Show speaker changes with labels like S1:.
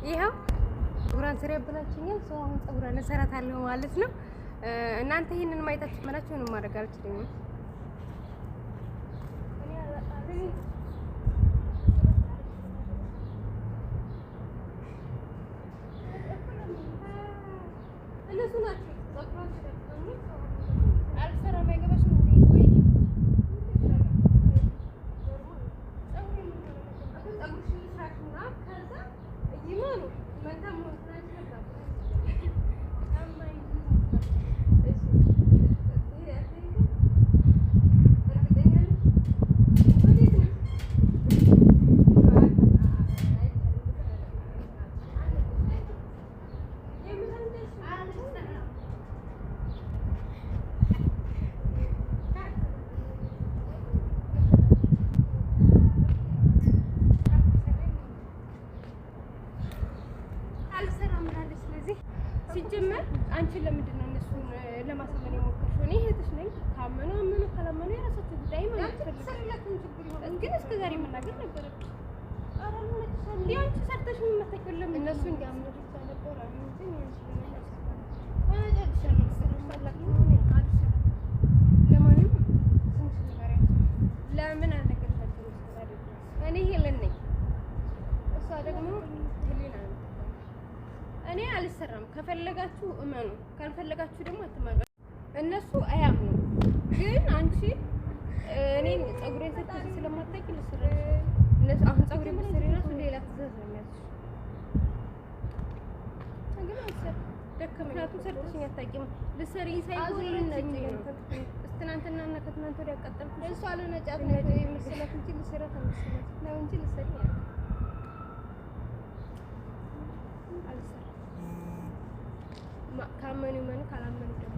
S1: ይኸው ፀጉሯን ስሪ ያበላችኛል። ሰው አሁን ፀጉሯን እሰራታለሁ ማለት ነው። እናንተ ይሄንን ማየታችሁ ማለት ነው ማድረግ አልችልም። እነሱ ናቸው አልሰራም አይገባሽም እንዴ ወይ ሲጀመር አንቺን ለምንድን ነው እነሱን ለማሳመን የሞከርሽው? እኔ እህትሽ ነኝ። ካመኑ አመኑ፣ ካላመኑ የራሳቸው ጉዳይ ማለት ነው። ግን እስከ ዛሬ መናገር ነበረብሽ። እንደ አንቺ ሰርተሽ ምን መተከለም እነሱ እንዲያምኑ ብቻ ነበር። ለምን አልነገርሻቸውም? እኔ ሄለን ነኝ፣ እሷ ደግሞ ህሊና ነው። እኔ አልሰራም። ከፈለጋችሁ እመኑ፣ ካልፈለጋችሁ ደግሞ አትመኑ። እነሱ አያምኑ። ግን አንቺ እኔን ፀጉሬን ሰጥተሽ ስለማታውቂ ልስራ እነሱ አሁን ፀጉሬን ብትሰሪ እራሱ ሌላ ትእዛዝ ነው የሚያዝሽ። ግን አልሰራም ደከመኝ። ምክንያቱም ሰርተሽኝ አታውቂም። ልትሰሪ ሳይሆን ትናንትና እና ከትናንት ወዲያ ያቃጠልኩሽ እሷ አልነጫት ነው የመሰላት እንጂ ልሰራት አልመሰላት ነው እንጂ ልትሰሪ አልሰራም። ካመኑ ይመኑ፣ ካላመኑ ደግሞ